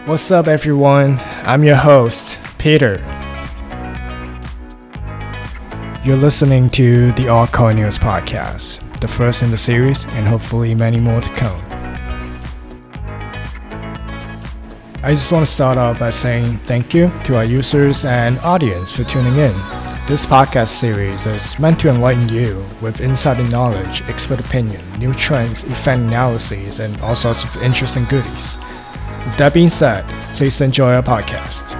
What's up, everyone? I'm your host, Peter. You're listening to the Altcoin News Podcast, the first in the series, and hopefully many more to come. I just want to start out by saying thank you to our users and audience for tuning in. This podcast series is meant to enlighten you with insider knowledge, expert opinion, new trends, event analyses, and all sorts of interesting goodies. With that being said, please enjoy our podcast.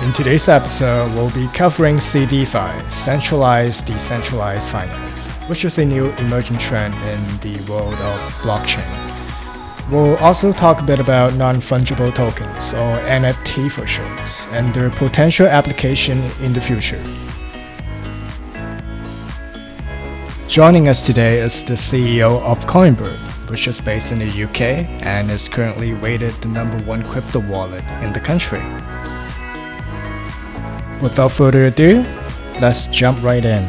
In today's episode, we'll be covering CeDeFi, centralized decentralized finance, which is a new emerging trend in the world of blockchain. We'll also talk a bit about non-fungible tokens, or NFT for short, and their potential application in the future. Joining us today is the CEO of CoinBurp, which is based in the UK and is currently rated the #1 crypto wallet in the country. Without further ado, let's jump right in.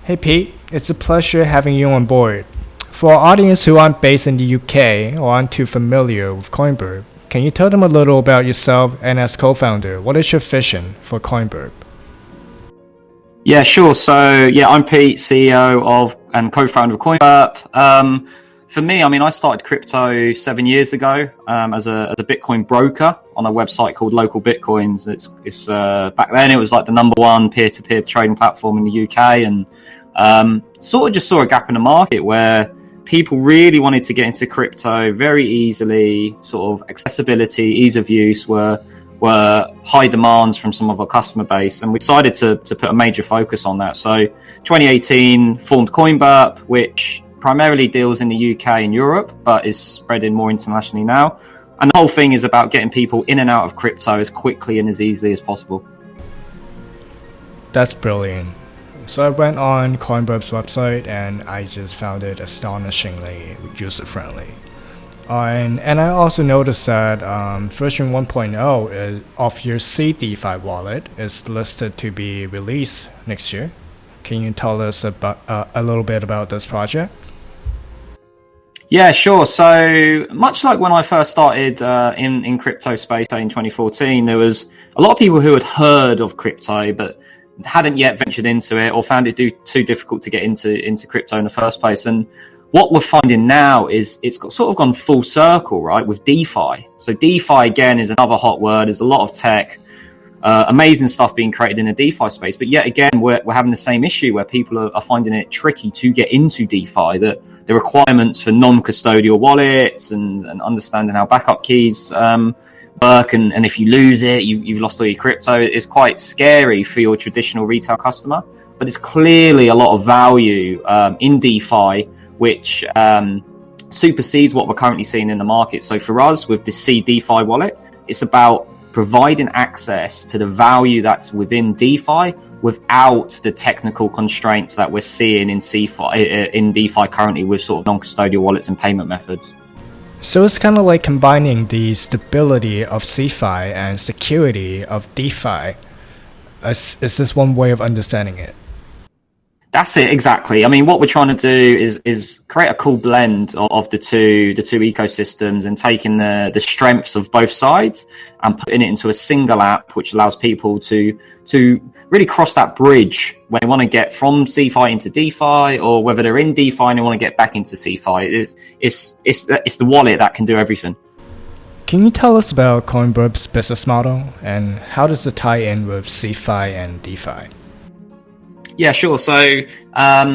Hey Pete, it's a pleasure having you on board. For our audience who aren't based in the UK or aren't too familiar with CoinBurp, can you tell them a little about yourself, and as co-founder, what is your vision for CoinBurp? Yeah, sure. So, I'm Pete, CEO of and co-founder of CoinBurp. For me, I started crypto 7 years ago as a Bitcoin broker on a website called Local Bitcoins. It's back then it was like the #1 peer-to-peer trading platform in the UK, and sort of just saw a gap in the market where people really wanted to get into crypto very easily. Sort of accessibility, ease of use were high demands from some of our customer base, and we decided to put a major focus on that. So 2018 formed CoinBurp, which primarily deals in the UK and Europe, but is spreading more internationally now. And the whole thing is about getting people in and out of crypto as quickly and as easily as possible. That's brilliant. So I went on CoinBurp's website and I just found it astonishingly user-friendly. And I also noticed that version 1.0 of your CeDeFi wallet is listed to be released next year. Can you tell us about a little bit about this project? Yeah, sure. So much like when I first started in crypto space in 2014, there was a lot of people who had heard of crypto but hadn't yet ventured into it or found it too difficult to get into crypto in the first place. And what we're finding now is it's sort of gone full circle, right, with DeFi. So DeFi, again, is another hot word. There's a lot of tech, amazing stuff being created in the DeFi space. But yet again, we're having the same issue where people are finding it tricky to get into DeFi. The requirements for non-custodial wallets and understanding how backup keys work, and if you lose it, you've lost all your crypto. It's quite scary for your traditional retail customer. But it's clearly a lot of value in DeFi, which supersedes what we're currently seeing in the market. So for us, with the CeDeFi wallet, it's about providing access to the value that's within DeFi without the technical constraints that we're seeing in DeFi currently with sort of non-custodial wallets and payment methods. So it's kind of like combining the stability of CeFi and security of DeFi. Is this one way of understanding it? That's it, exactly. What we're trying to do is create a cool blend of the two ecosystems, and taking the strengths of both sides and putting it into a single app, which allows people to really cross that bridge when they want to get from CeFi into DeFi, or whether they're in DeFi and they want to get back into CeFi. It's the wallet that can do everything. Can you tell us about CoinBurp's business model, and how does it tie in with CeFi and DeFi? Yeah, sure. So a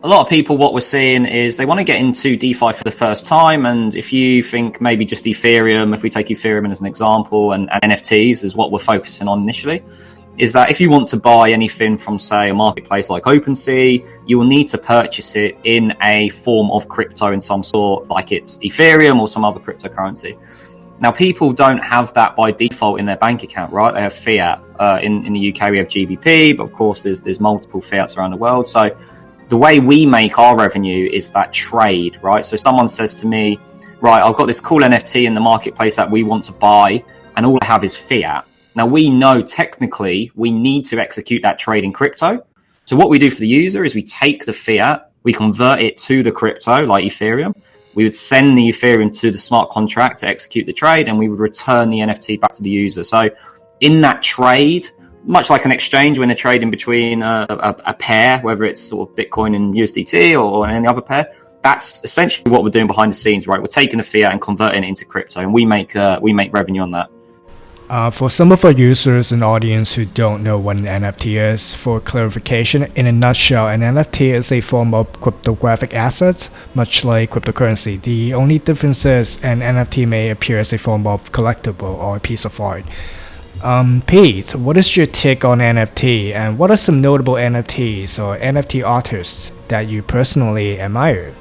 lot of people, what we're seeing is they want to get into DeFi for the first time. And if you think maybe just Ethereum, if we take Ethereum as an example, and NFTs is what we're focusing on initially, is that if you want to buy anything from, say, a marketplace like OpenSea, you will need to purchase it in a form of crypto in some sort, like it's Ethereum or some other cryptocurrency. Now, people don't have that by default in their bank account, right? They have fiat. In the UK, we have GBP, but of course, there's multiple fiats around the world. So the way we make our revenue is that trade, right? So someone says to me, right, I've got this cool NFT in the marketplace that we want to buy, and all I have is fiat. Now, we know technically we need to execute that trade in crypto. So what we do for the user is we take the fiat, we convert it to the crypto, like Ethereum. We would send the Ethereum to the smart contract to execute the trade, and we would return the NFT back to the user. So in that trade, much like an exchange when they're trading between a pair, whether it's sort of Bitcoin and USDT or any other pair, that's essentially what we're doing behind the scenes, right? We're taking the fiat and converting it into crypto, and we make revenue on that. For some of our users and audience who don't know what an NFT is, for clarification, in a nutshell, an NFT is a form of cryptographic assets, much like cryptocurrency. The only difference is an NFT may appear as a form of collectible or a piece of art. Pete, what is your take on NFT, and what are some notable NFTs or NFT artists that you personally admire?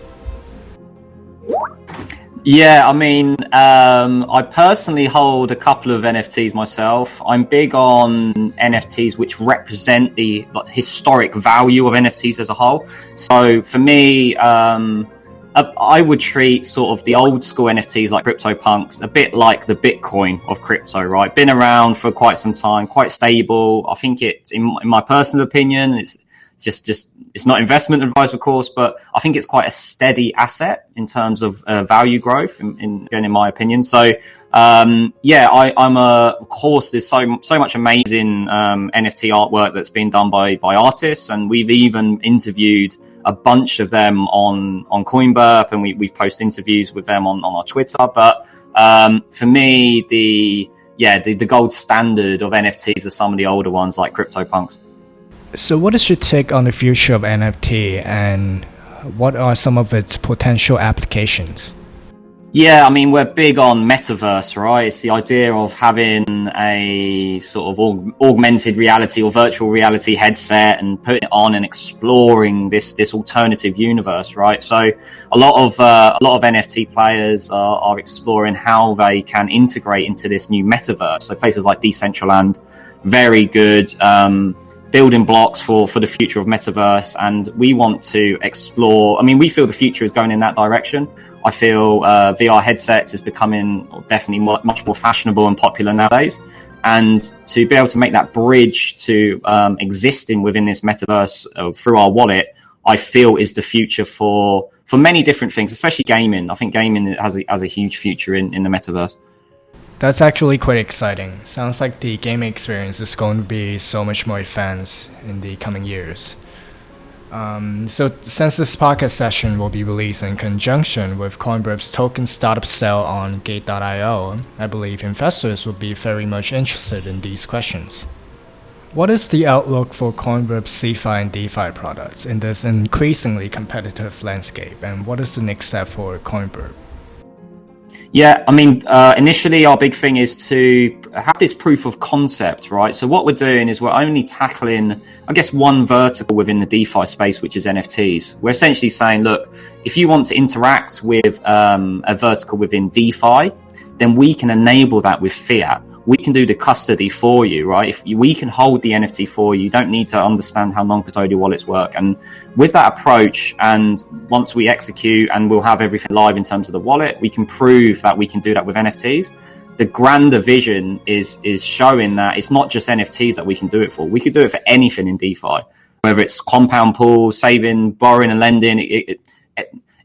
Yeah, I mean, I personally hold a couple of NFTs myself. I'm big on NFTs which represent the historic value of NFTs as a whole. So for me, I would treat sort of the old school NFTs like CryptoPunks a bit like the Bitcoin of crypto, right? Been around for quite some time, quite stable. I think in my personal opinion, it's just it's not investment advice, of course, but I think it's quite a steady asset in terms of value growth, in my opinion. So, of course, there's so much amazing NFT artwork that's been done by artists, and we've even interviewed a bunch of them on CoinBurp, and we've posted interviews with them on our Twitter. But for me, the gold standard of NFTs are some of the older ones like CryptoPunks. So what is your take on the future of NFT, and what are some of its potential applications? Yeah, I mean, we're big on metaverse, right? It's the idea of having a sort of augmented reality or virtual reality headset and putting it on and exploring this alternative universe, right? So a lot of NFT players are exploring how they can integrate into this new metaverse. So places like Decentraland, very good building blocks for the future of metaverse, and we want to explore. I mean, we feel the future is going in that direction. I feel VR headsets is becoming definitely much more fashionable and popular nowadays, and to be able to make that bridge to existing within this metaverse through our wallet, I feel is the future for many different things, especially gaming. I think gaming has a huge future in the metaverse. That's actually quite exciting. Sounds like the gaming experience is going to be so much more advanced in the coming years. So since this podcast session will be released in conjunction with CoinBurp's token startup sale on Gate.io, I believe investors will be very much interested in these questions. What is the outlook for CoinBurp's CeFi and DeFi products in this increasingly competitive landscape, and what is the next step for CoinBurp? Yeah, I mean, initially our big thing is to have this proof of concept, right? So what we're doing is we're only tackling, I guess, one vertical within the DeFi space, which is NFTs. We're essentially saying, look, if you want to interact with a vertical within DeFi, then we can enable that with fiat. We can do the custody for you, right? We can hold the NFT for you. You don't need to understand how non-custodial wallets work. And with that approach, and once we execute and we'll have everything live in terms of the wallet, we can prove that we can do that with NFTs. The grander vision is showing that it's not just NFTs that we can do it for. We could do it for anything in DeFi, whether it's compound pool, saving, borrowing and lending.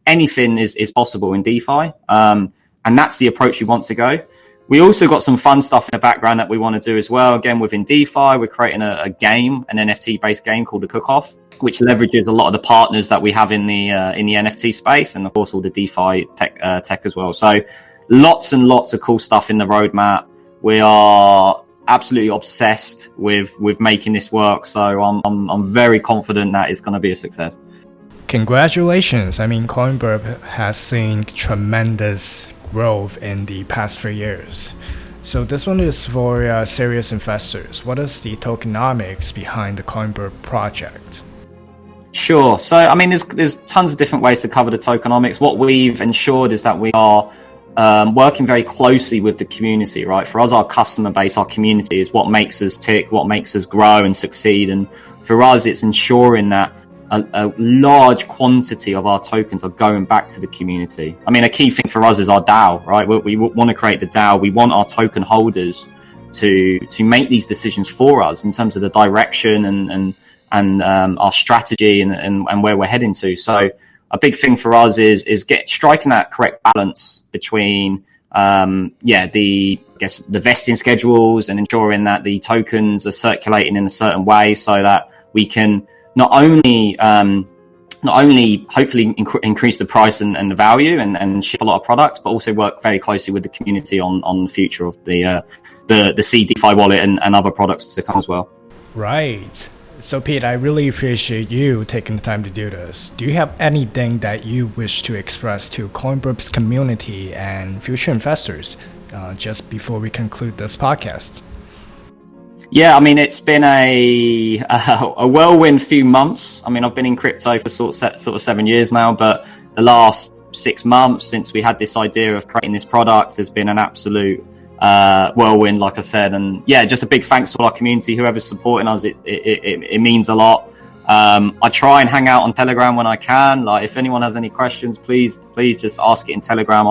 Anything is possible in DeFi. And that's the approach we want to go. We also got some fun stuff in the background that we want to do as well. Again, within DeFi, we're creating a game, an NFT-based game called the Cook-Off, which leverages a lot of the partners that we have in the NFT space, and of course all the DeFi tech as well. So lots and lots of cool stuff in the roadmap. We are absolutely obsessed with making this work. So I'm very confident that it's going to be a success. Congratulations! I mean, CoinBurp has seen tremendous growth in the past 3 years. So this one is for serious investors. What is the tokenomics behind the CoinBurp project? Sure. So, I mean, there's tons of different ways to cover the tokenomics. What we've ensured is that we are working very closely with the community, right? For us, our customer base, our community is what makes us tick, what makes us grow and succeed. And for us, it's ensuring that a large quantity of our tokens are going back to the community. I mean, a key thing for us is our DAO, right? We want to create the DAO. We want our token holders to make these decisions for us in terms of the direction and our strategy and where we're heading to. So a big thing for us is striking that correct balance between the vesting schedules and ensuring that the tokens are circulating in a certain way so that we can not only hopefully increase the price and the value and ship a lot of products, but also work very closely with the community on the future of the CeDeFi wallet and other products to come as well. Right. So Pete, I really appreciate you taking the time to do this. Do you have anything that you wish to express to CoinBurp's community and future investors just before we conclude this podcast? Yeah, I mean, it's been a whirlwind few months. I mean, I've been in crypto for sort of 7 years now, but the last 6 months since we had this idea of creating this product has been an absolute whirlwind, like I said. And yeah, just a big thanks to all our community, whoever's supporting us. It means a lot. I try and hang out on Telegram when I can. Like, if anyone has any questions, please just ask it in Telegram.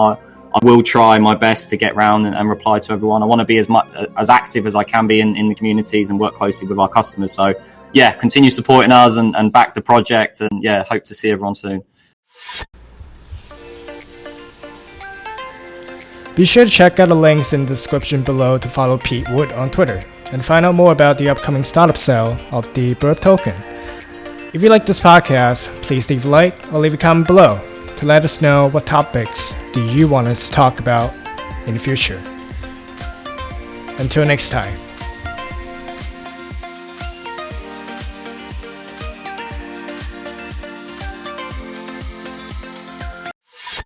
I will try my best to get around and reply to everyone. I want to be as active as I can be in the communities and work closely with our customers. So yeah, continue supporting us and back the project. And yeah, hope to see everyone soon. Be sure to check out the links in the description below to follow Pete Wood on Twitter and find out more about the upcoming startup sale of the Burp token. If you like this podcast, please leave a like or leave a comment below to let us know what topics do you want us to talk about in the future. Until next time.